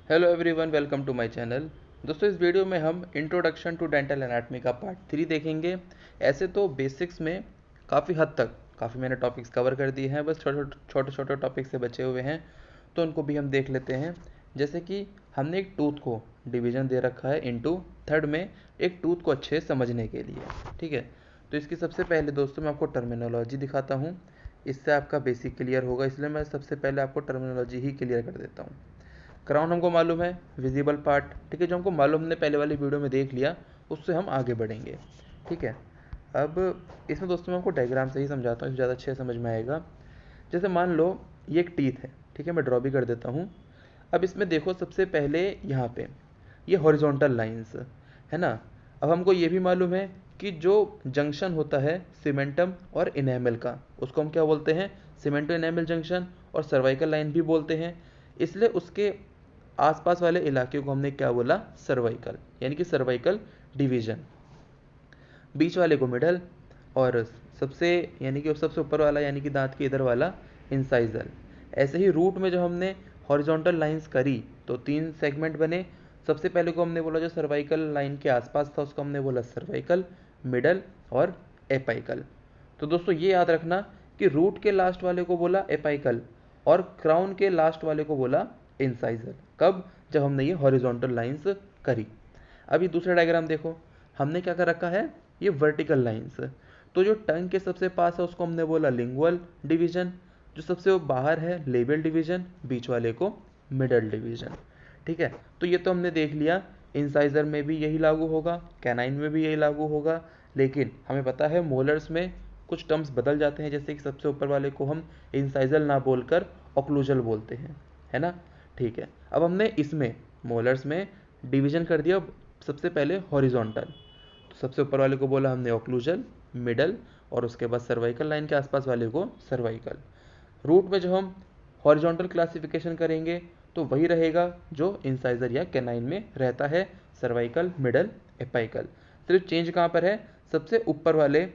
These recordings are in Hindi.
Hello everyone, welcome to my channel. दोस्तों, इस वीडियो में हम इंट्रोडक्शन टू डेंटल एनाटॉमी का पार्ट 3 देखेंगे। ऐसे तो बेसिक्स में काफ़ी हद तक काफ़ी मैंने टॉपिक्स कवर कर दिए हैं, बस छोटे छोटे टॉपिक्स से बचे हुए हैं, तो उनको भी हम देख लेते हैं। जैसे कि हमने एक टूथ को डिवीज़न दे रखा है इनटू थर्ड में, एक टूथ को अच्छे से समझने के लिए। ठीक है, तो इसकी सबसे पहले दोस्तों मैं आपको टर्मिनोलॉजी दिखाता हूँ, इससे आपका बेसिक क्लियर होगा, इसलिए मैं सबसे पहले आपको टर्मिनोलॉजी ही क्लियर कर देता हूँ। क्राउन हमको मालूम है, विजिबल पार्ट। ठीक है, जो हमको मालूम हमने पहले वाली वीडियो में देख लिया, उससे हम आगे बढ़ेंगे। ठीक है, अब इसमें दोस्तों मैं आपको डायग्राम से ही समझाता हूँ, ज़्यादा अच्छे समझ में आएगा। जैसे मान लो ये एक टीथ है, ठीक है, मैं ड्रॉ भी कर देता हूँ। अब इसमें देखो, सबसे पहले यहाँ पे ये हॉरिजॉन्टल लाइंस है ना। अब हमको ये भी मालूम है कि जो जंक्शन होता है सीमेंटम और इनेमल का, उसको हम क्या बोलते हैं, सीमेंटो इनेमल जंक्शन, और सर्वाइकल लाइन भी बोलते हैं। इसलिए उसके आसपास वाले इलाके को हमने क्या बोला, सर्वाइकल, यानी कि सर्वाइकल डिवीजन। बीच वाले को मिडल, और सबसे यानी कि सबसे ऊपर वाला यानी कि दांत के इधर वाला इंसाइजल। ऐसे ही रूट में जब हमने हॉरिजॉन्टल लाइंस करी तो 3 सेगमेंट बने। सबसे पहले को हमने बोला जो सर्वाइकल लाइन के आसपास था उसको हमने बोला सर्वाइकल, मिडल और एपाइकल। तो दोस्तों ये याद रखना कि रूट के लास्ट वाले को बोला एपाइकल और क्राउन के लास्ट वाले को बोला इंसाइजल। कब? जब हमने ये हॉरिजॉन्टल लाइंस करी। अभी दूसरा डायग्राम देखो, हमने क्या कर रखा है, ये वर्टिकल लाइंस। तो जो टंग के सबसे पास है उसको हमने बोला लिंगुअल डिवीजन, जो सबसे बाहर है लेबियल डिवीजन, बीच वाले को मिडल डिवीजन। ठीक है, तो ये तो हमने देख लिया। इंसाइजर में भी यही लागू होगा, कैनाइन में भी यही लागू होगा, लेकिन हमें पता है मोलर्स में कुछ टर्म्स बदल जाते हैं, जैसे कि सबसे ऊपर वाले को हम इंसाइजल ना बोलकर ऑक्लूजल बोलते हैं, है ना। ठीक है, अब हमने इसमें मोलर्स में डिवीजन कर दिया। सबसे पहले हॉरिजॉन्टल, तो सबसे ऊपर वाले को बोला हमने ऑक्लूजल, मिडल, और उसके बाद सर्वाइकल लाइन के आसपास वाले को सर्वाइकल। रूट में जो हम हॉरिजॉन्टल क्लासिफिकेशन करेंगे तो वही रहेगा जो इंसाइजर या कैनाइन में रहता है, सर्वाइकल, मिडल, एपाइकल। सिर्फ चेंज कहाँ पर है, सबसे ऊपर वाले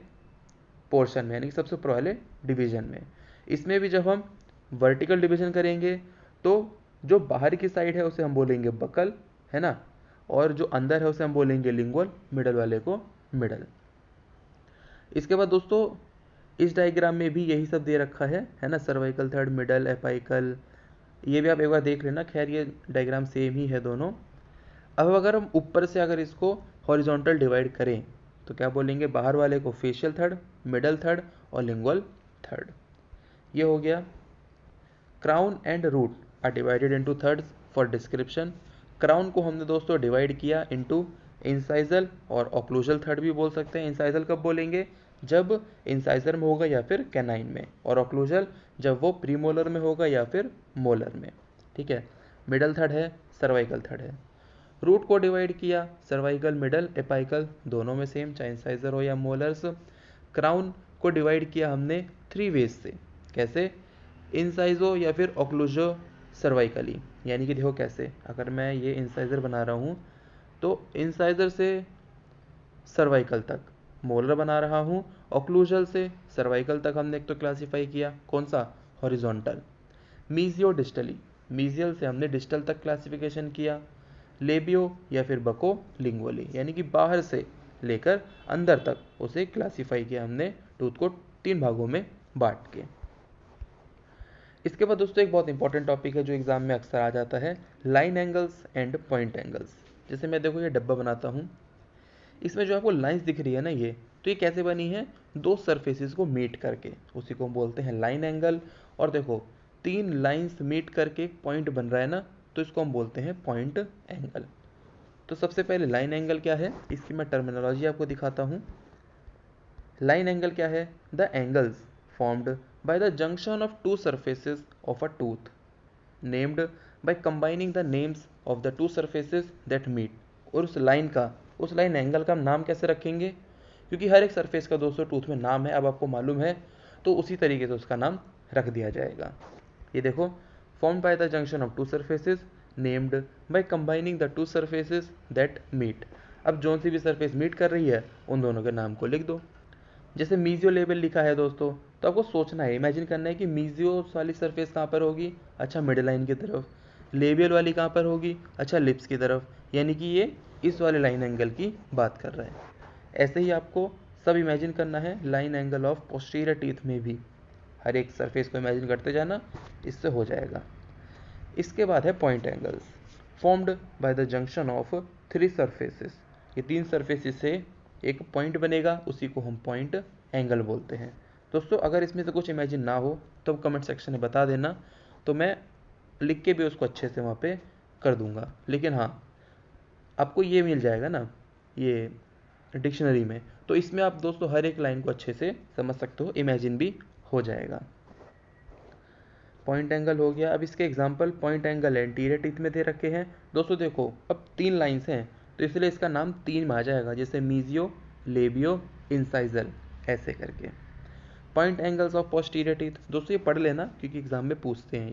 पोर्शन में, यानी कि सबसे ऊपर वाले डिवीजन में। इसमें भी जब हम वर्टिकल डिवीजन करेंगे तो जो बाहर की साइड है उसे हम बोलेंगे बकल, है ना, और जो अंदर है उसे हम बोलेंगे लिंगुअल, मिडल वाले को मिडल। इसके बाद दोस्तों इस डायग्राम में भी यही सब दे रखा है ना, सर्वाइकल, थर्ड, मिडल, एपाइकल, ये भी आप एक बार देख लेना। खैर ये डायग्राम सेम ही है दोनों। अब अगर हम ऊपर से अगर इसको हॉरिजॉन्टल डिवाइड करें तो क्या बोलेंगे, बाहर वाले को फेशियल थर्ड, मिडल थर्ड और लिंगुअल थर्ड। ये हो गया। Crown and root are divided into thirds for description. Crown को हमने दोस्तों डिवाइड किया इनटू इंसाइजल और ऑक्लूजल थर्ड भी बोल सकते हैं। इंसाइजल कब बोलेंगे, जब इंसाइजर में होगा या फिर कैनाइन में, और ऑक्लूजल जब वो प्रीमोलर में होगा या फिर मोलर में। ठीक है, मिडल थर्ड है, सर्वाइकल थर्ड है। रूट को डिवाइड किया, सर्वाइकल, मिडल, एपाइकल दोनों में सेम, चाहे इंसाइजर हो या मोलर्स। क्राउन को डिवाइड किया हमने 3 वेज से। कैसे, इंसाइजो या फिर ऑक्लूजो सर्वाइकली, यानी कि देखो कैसे, अगर मैं ये इंसाइजर बना रहा हूँ तो इंसाइजर से सर्वाइकल तक मोलर बना रहा हूँ, ऑक्लूजल से सर्वाइकल तक हमने एक तो क्लासीफाई किया, कौन सा, हॉरिजॉन्टल। मीजियो डिस्टली, मीजियल से हमने डिस्टल तक क्लासिफिकेशन किया। लेबियो या फिर बको लिंगुअली, यानी कि बाहर से लेकर अंदर तक उसे क्लासीफाई किया हमने, टूथ को 3 भागों में बांट के। इसके बाद दोस्तों एक बहुत इंपॉर्टेंट टॉपिक है जो एग्जाम में अक्सर आ जाता है, line angles and point angles. जैसे मैं देखो ये डब्बा बनाता हूँ, इसमें जो आपको लाइंस दिख रही है ना, ये तो ये कैसे बनी है, 2 सरफेसेस को मीट करके, उसी को हम बोलते हैं लाइन एंगल। और देखो 3 लाइंस मीट करके एक पॉइंट बन रहा है ना, तो इसको हम बोलते हैं पॉइंट एंगल। तो सबसे पहले लाइन एंगल क्या है, इसकी मैं टर्मिनोलॉजी आपको दिखाता हूँ। लाइन एंगल क्या है, the angles formed by the junction of two surfaces of a tooth named by combining the names of the two surfaces that meet। और उस लाइन का, उस लाइन एंगल का हम नाम कैसे रखेंगे, क्योंकि हर एक सरफेस का दोस्तों टूथ में नाम है, अब आपको मालूम है, तो उसी तरीके से उसका नाम रख दिया जाएगा। ये देखो, formed by the junction of two surfaces named by combining the two surfaces that meet। अब जो सी भी सरफेस मीट कर रही है उन दोनों के नाम को लिख दो। जैसे मीजियो लेवल लिखा है दोस्तों, तो आपको सोचना है, इमेजिन करना है कि मीजियो वाली सरफेस कहाँ पर होगी, अच्छा मिड लाइन की तरफ। लेबियल वाली कहाँ पर होगी? अच्छा, लिप्स की तरफ, यानी कि ये इस वाले लाइन एंगल की बात कर रहा है। ऐसे ही आपको सब इमेजिन करना है line angle of posterior teeth में भी। हर एक सरफेस को इमेजिन करते जाना, इससे हो जाएगा। इसके बाद है point angles, formed by the junction of 3 surfaces. ये 3 सरफेसेस से एक पॉइंट बनेगा, उसी को हम पॉइंट एंगल बोलते हैं। दोस्तों अगर इसमें से कुछ इमेजिन ना हो तो कमेंट सेक्शन में बता देना, तो मैं लिख के भी उसको अच्छे से वहाँ पे कर दूंगा। लेकिन हाँ, आपको ये मिल जाएगा ना ये डिक्शनरी में, तो इसमें आप दोस्तों हर एक लाइन को अच्छे से समझ सकते हो, इमेजिन भी हो जाएगा। पॉइंट एंगल हो गया। अब इसके example point angle anterior teeth में दे रखे हैं। दोस्तों देखो, अब 3 लाइंस हैं तो इसलिए इसका नाम 3 में आ जाएगा, जैसे मीजियो, लेबियो, इंसाइजल, ऐसे करके। Point angles of posterior teeth, दोस्तों ये पढ़ लेना क्योंकि एग्जाम में पूछते हैं।